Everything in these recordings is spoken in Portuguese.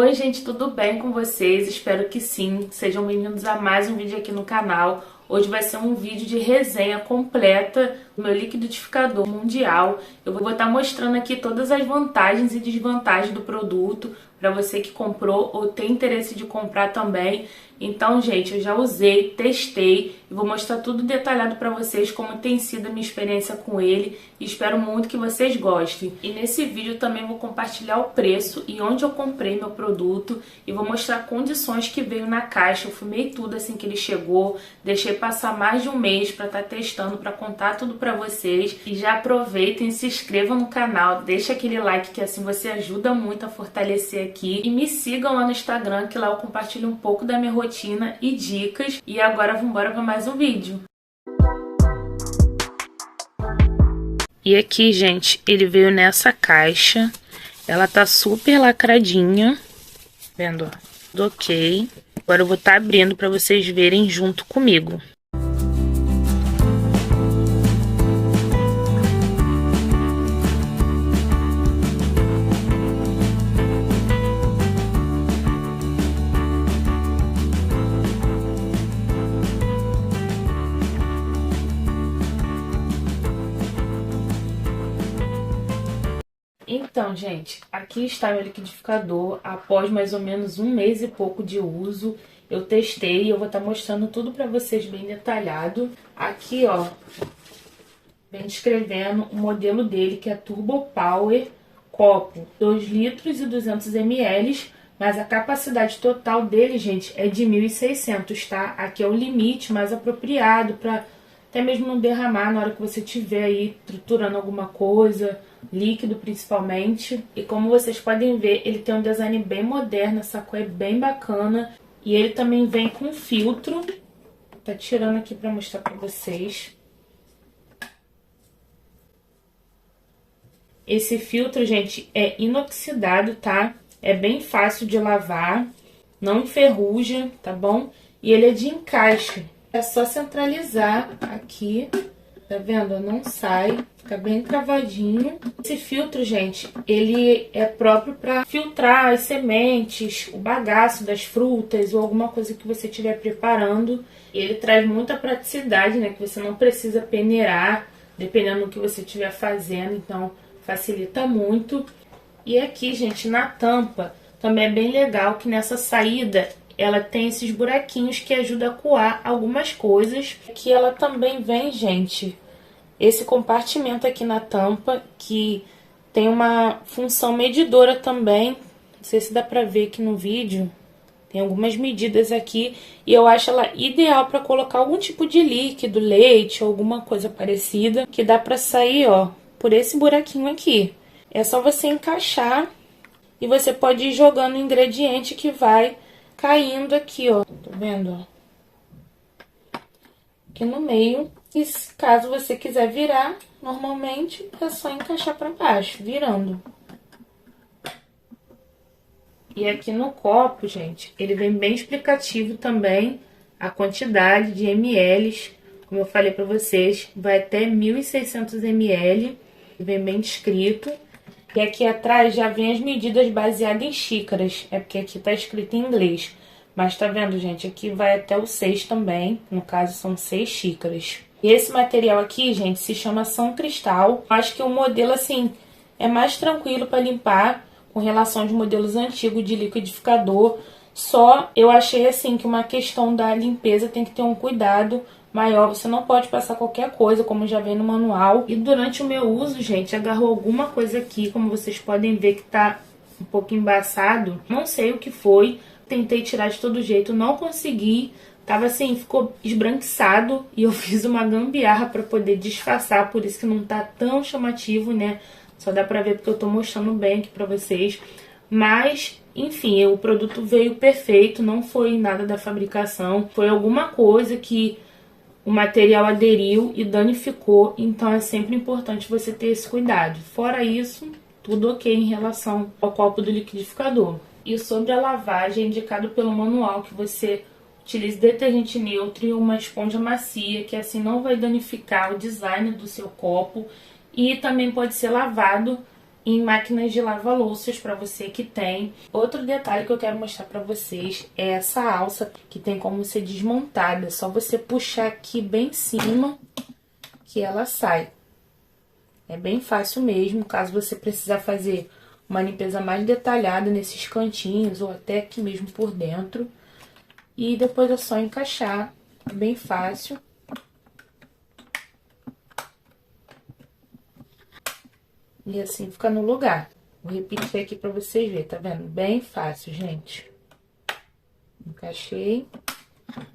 Oi gente, tudo bem com vocês? Espero que sim. Sejam bem-vindos a mais um vídeo aqui no canal. Hoje vai ser um vídeo de resenha completa do meu liquidificador mundial. Eu vou estar mostrando aqui todas as vantagens e desvantagens do produto para você que comprou ou tem interesse de comprar também. Então, gente, eu já usei, testei e vou mostrar tudo detalhado para vocês como tem sido a minha experiência com ele e espero muito que vocês gostem. E nesse vídeo também vou compartilhar o preço e onde eu comprei meu produto e vou mostrar condições que veio na caixa. Eu fumei tudo assim que ele chegou, deixei passar mais de um mês para estar testando, para contar tudo para vocês. E já aproveitem e se inscrevam no canal, deixa aquele like que assim você ajuda muito a fortalecer aqui. E me sigam lá no Instagram, que lá eu compartilho um pouco da minha rotina e dicas. E agora vamos embora para mais um vídeo. E aqui, gente, ele veio nessa caixa. Ela tá super lacradinha. Vendo, ó? Tudo ok. Agora eu vou estar abrindo para vocês verem junto comigo. Então, gente, aqui está meu liquidificador. Após mais ou menos um mês e pouco de uso, eu testei e eu vou estar mostrando tudo para vocês bem detalhado. Aqui, ó, vem descrevendo o modelo dele, que é Turbo Power, copo 2 litros e 200 ml, mas a capacidade total dele, gente, é de 1.600, tá? Aqui é o limite mais apropriado para até mesmo não derramar na hora que você estiver aí triturando alguma coisa, líquido principalmente. E como vocês podem ver, ele tem um design bem moderno, essa cor é bem bacana. E ele também vem com filtro. Tá tirando aqui pra mostrar pra vocês. Esse filtro, gente, é inoxidado, tá? É bem fácil de lavar, não enferruja, tá bom? E ele é de encaixe. É só centralizar aqui, tá vendo? Não sai, fica bem cravadinho. Esse filtro, gente, ele é próprio para filtrar as sementes, o bagaço das frutas ou alguma coisa que você estiver preparando. Ele traz muita praticidade, né? Que você não precisa peneirar, dependendo do que você estiver fazendo, então facilita muito. E aqui, gente, na tampa, também é bem legal que nessa saída ela tem esses buraquinhos que ajudam a coar algumas coisas. Aqui ela também vem, gente, esse compartimento aqui na tampa, que tem uma função medidora também. Não sei se dá pra ver aqui no vídeo. Tem algumas medidas aqui e eu acho ela ideal para colocar algum tipo de líquido, leite ou alguma coisa parecida, que dá pra sair, ó, por esse buraquinho aqui. É só você encaixar e você pode ir jogando o ingrediente que vai caindo aqui, ó. Tá vendo, ó? Aqui no meio. E caso você quiser virar, normalmente é só encaixar pra baixo, virando. E aqui no copo, gente, ele vem bem explicativo também a quantidade de ml. Como eu falei pra vocês, vai até 1.600 ml. Vem bem descrito. E aqui atrás já vem as medidas baseadas em xícaras. É porque aqui tá escrito em inglês. Mas tá vendo, gente? Aqui vai até o 6 também. No caso, são 6 xícaras. E esse material aqui, gente, se chama São Cristal. Acho que o modelo, assim, é mais tranquilo para limpar com relação aos modelos antigos de liquidificador. Só eu achei, assim, que uma questão da limpeza tem que ter um cuidado maior. Você não pode passar qualquer coisa, como já vem no manual. E durante o meu uso, gente, agarrou alguma coisa aqui, como vocês podem ver que tá um pouco embaçado. Não sei o que foi. Tentei tirar de todo jeito, não consegui. Tava assim, ficou esbranquiçado e eu fiz uma gambiarra pra poder disfarçar, por isso que não tá tão chamativo, né? Só dá pra ver porque eu tô mostrando bem aqui pra vocês. Mas, enfim, o produto veio perfeito, não foi nada da fabricação. Foi alguma coisa que o material aderiu e danificou, então é sempre importante você ter esse cuidado. Fora isso, tudo ok em relação ao copo do liquidificador. E sobre a lavagem, é indicado pelo manual que você utilize detergente neutro e uma esponja macia, que assim não vai danificar o design do seu copo. E também pode ser lavado em máquinas de lavar louças para você que tem. Outro detalhe que eu quero mostrar para vocês é essa alça que tem como ser desmontada. É só você puxar aqui bem em cima que ela sai. É bem fácil mesmo, caso você precisar fazer uma limpeza mais detalhada nesses cantinhos ou até aqui mesmo por dentro. E depois é só encaixar, é bem fácil. E assim fica no lugar. Vou repetir aqui pra vocês verem, tá vendo? Bem fácil, gente. Encaixei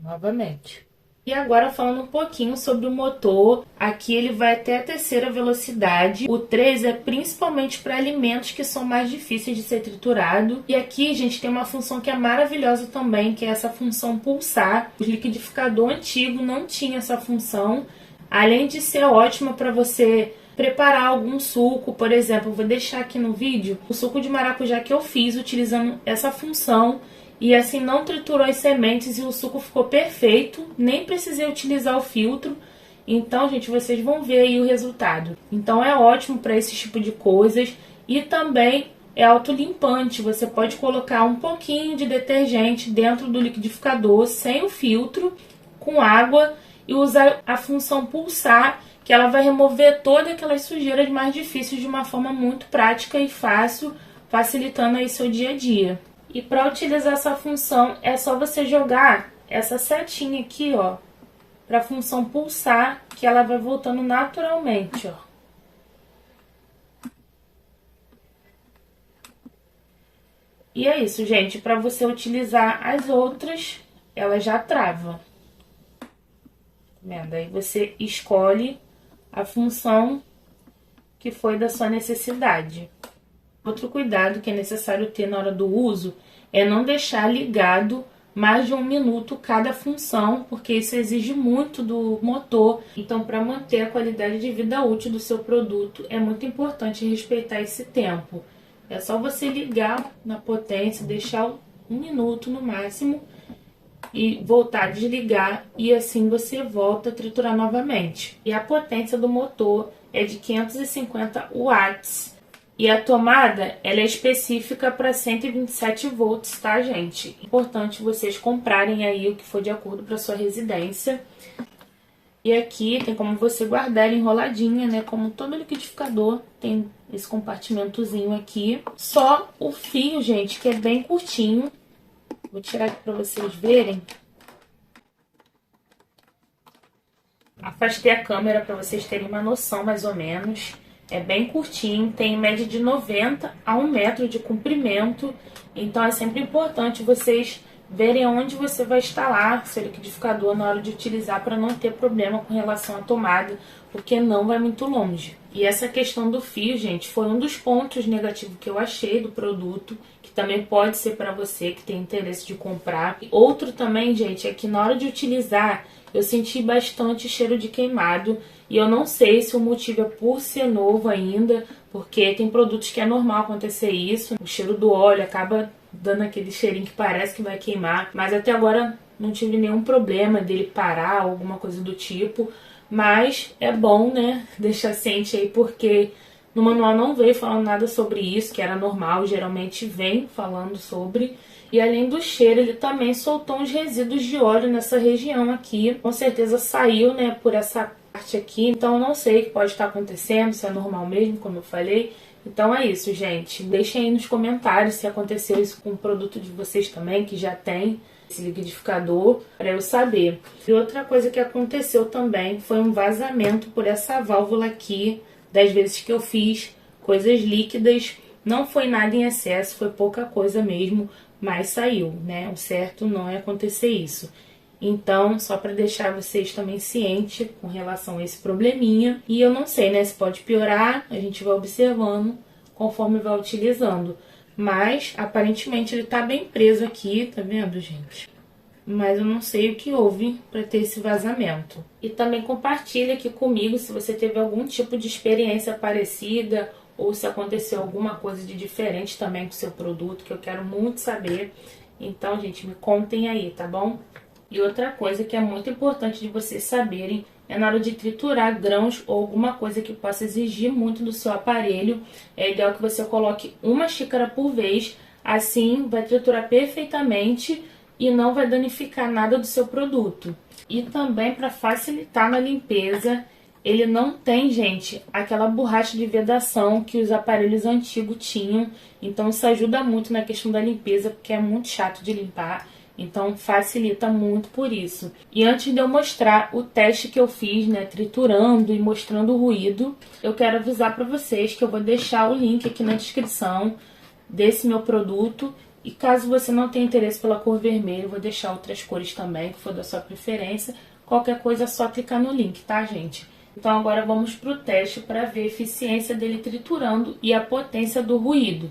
novamente. E agora falando um pouquinho sobre o motor, aqui ele vai até a terceira velocidade. O 3 é principalmente para alimentos que são mais difíceis de ser triturado. E aqui, gente, tem uma função que é maravilhosa também, que é essa função pulsar. O liquidificador antigo não tinha essa função, além de ser ótima para você preparar algum suco. Por exemplo, eu vou deixar aqui no vídeo o suco de maracujá que eu fiz utilizando essa função. E assim não triturou as sementes e o suco ficou perfeito. Nem precisei utilizar o filtro. Então, gente, vocês vão ver aí o resultado. Então é ótimo para esse tipo de coisas. E também é autolimpante. Você pode colocar um pouquinho de detergente dentro do liquidificador sem o filtro, com água, e usar a função pulsar, que ela vai remover todas aquelas sujeiras mais difíceis de uma forma muito prática e fácil, facilitando aí seu dia a dia. E para utilizar essa função, é só você jogar essa setinha aqui, ó, para a função pulsar, que ela vai voltando naturalmente, ó. E é isso, gente. Para você utilizar as outras, ela já trava. Tá vendo? Aí você escolhe a função que foi da sua necessidade. Outro cuidado que é necessário ter na hora do uso é não deixar ligado mais de 1 minuto cada função, porque isso exige muito do motor. Então, para manter a qualidade de vida útil do seu produto, é muito importante respeitar esse tempo. É só você ligar na potência, deixar 1 minuto no máximo e voltar a desligar, e assim você volta a triturar novamente. E a potência do motor é de 550 watts. E a tomada, ela é específica para 127 volts, tá, gente? Importante vocês comprarem aí o que for de acordo para sua residência. E aqui tem como você guardar ela enroladinha, né? Como todo liquidificador, tem esse compartimentozinho aqui. Só o fio, gente, que é bem curtinho. Vou tirar aqui para vocês verem. Afastei a câmera para vocês terem uma noção, mais ou menos. É bem curtinho, tem em média de 90 a 1 metro de comprimento. Então é sempre importante vocês verem onde você vai instalar seu liquidificador na hora de utilizar, para não ter problema com relação à tomada, porque não vai muito longe. E essa questão do fio, gente, foi um dos pontos negativos que eu achei do produto, que também pode ser para você que tem interesse de comprar. Outro também, gente, é que na hora de utilizar eu senti bastante cheiro de queimado, e eu não sei se o motivo é por ser novo ainda, porque tem produtos que é normal acontecer isso. O cheiro do óleo acaba dando aquele cheirinho que parece que vai queimar, mas até agora não tive nenhum problema dele parar, alguma coisa do tipo. Mas é bom, né, deixar ciente aí, porque no manual não veio falando nada sobre isso, que era normal, geralmente vem falando sobre. E além do cheiro, ele também soltou uns resíduos de óleo nessa região aqui. Com certeza saiu, né, por essa parte aqui. Então eu não sei o que pode estar acontecendo, se é normal mesmo, como eu falei. Então é isso, gente. Deixem aí nos comentários se aconteceu isso com o produto de vocês também, que já tem esse liquidificador, para eu saber. E outra coisa que aconteceu também foi um vazamento por essa válvula aqui, das vezes que eu fiz coisas líquidas. Não foi nada em excesso, foi pouca coisa mesmo, mas saiu, né? O certo não é acontecer isso. Então, só para deixar vocês também cientes com relação a esse probleminha. E eu não sei, né, se pode piorar, a gente vai observando conforme vai utilizando. Mas, aparentemente, ele tá bem preso aqui, tá vendo, gente? Mas eu não sei o que houve para ter esse vazamento. E também compartilha aqui comigo se você teve algum tipo de experiência parecida, ou se aconteceu alguma coisa de diferente também com o seu produto, que eu quero muito saber. Então, gente, me contem aí, tá bom? E outra coisa que é muito importante de vocês saberem é na hora de triturar grãos ou alguma coisa que possa exigir muito do seu aparelho. É ideal que você coloque 1 xícara por vez, assim vai triturar perfeitamente e não vai danificar nada do seu produto. E também para facilitar na limpeza, ele não tem, gente, aquela borracha de vedação que os aparelhos antigos tinham. Então isso ajuda muito na questão da limpeza, porque é muito chato de limpar. Então facilita muito por isso. E antes de eu mostrar o teste que eu fiz, né, triturando e mostrando o ruído, eu quero avisar para vocês que eu vou deixar o link aqui na descrição desse meu produto. E caso você não tenha interesse pela cor vermelha, eu vou deixar outras cores também, que for da sua preferência. Qualquer coisa é só clicar no link, tá, gente? Então agora vamos para o teste para ver a eficiência dele triturando e a potência do ruído.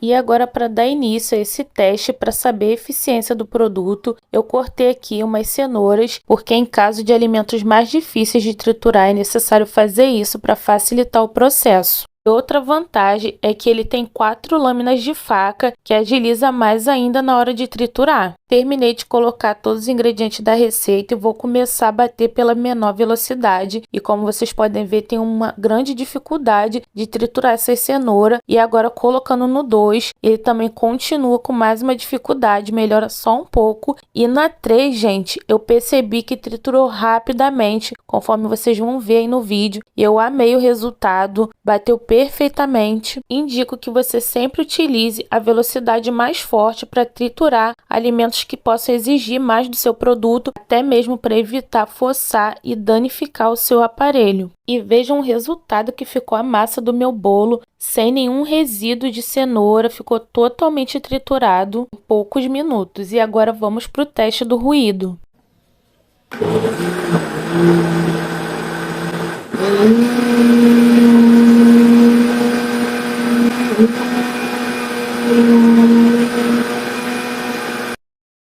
E agora, para dar início a esse teste, para saber a eficiência do produto, eu cortei aqui umas cenouras, porque em caso de alimentos mais difíceis de triturar é necessário fazer isso para facilitar o processo. Outra vantagem é que ele tem 4 lâminas de faca, que agiliza mais ainda na hora de triturar. Terminei de colocar todos os ingredientes da receita e vou começar a bater pela menor velocidade. E como vocês podem ver, tem uma grande dificuldade de triturar essa cenoura. E agora colocando no 2, ele também continua com mais uma dificuldade, melhora só um pouco. E na 3, gente, eu percebi que triturou rapidamente, conforme vocês vão ver aí no vídeo. E eu amei o resultado, bateu perfeitamente. Indico que você sempre utilize a velocidade mais forte para triturar alimentos que possam exigir mais do seu produto, até mesmo para evitar forçar e danificar o seu aparelho. E vejam o resultado que ficou a massa do meu bolo, sem nenhum resíduo de cenoura, ficou totalmente triturado em poucos minutos. E agora vamos para o teste do ruído.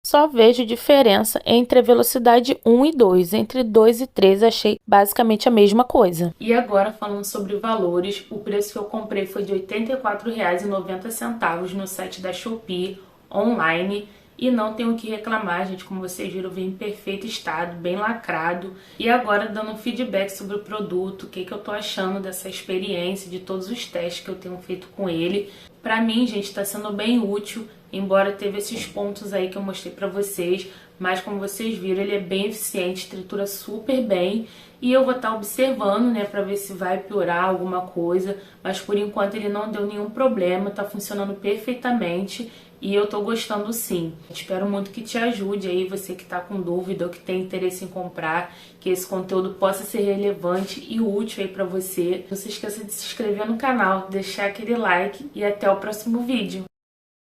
Só vejo diferença entre a velocidade 1 e 2. Entre 2 e 3 achei basicamente a mesma coisa. E agora falando sobre valores, o preço que eu comprei foi de R$ 84,90 no site da Shopee online. E não tenho o que reclamar, gente, como vocês viram, vem em perfeito estado, bem lacrado. E agora dando um feedback sobre o produto, o que eu tô achando dessa experiência, de todos os testes que eu tenho feito com ele. Pra mim, gente, tá sendo bem útil, embora teve esses pontos aí que eu mostrei pra vocês. Mas como vocês viram, ele é bem eficiente, tritura super bem. E eu vou estar observando, né, pra ver se vai piorar alguma coisa. Mas por enquanto ele não deu nenhum problema, tá funcionando perfeitamente. E eu tô gostando sim. Espero muito que te ajude aí, você que tá com dúvida ou que tem interesse em comprar, que esse conteúdo possa ser relevante e útil aí pra você. Não se esqueça de se inscrever no canal, deixar aquele like e até o próximo vídeo.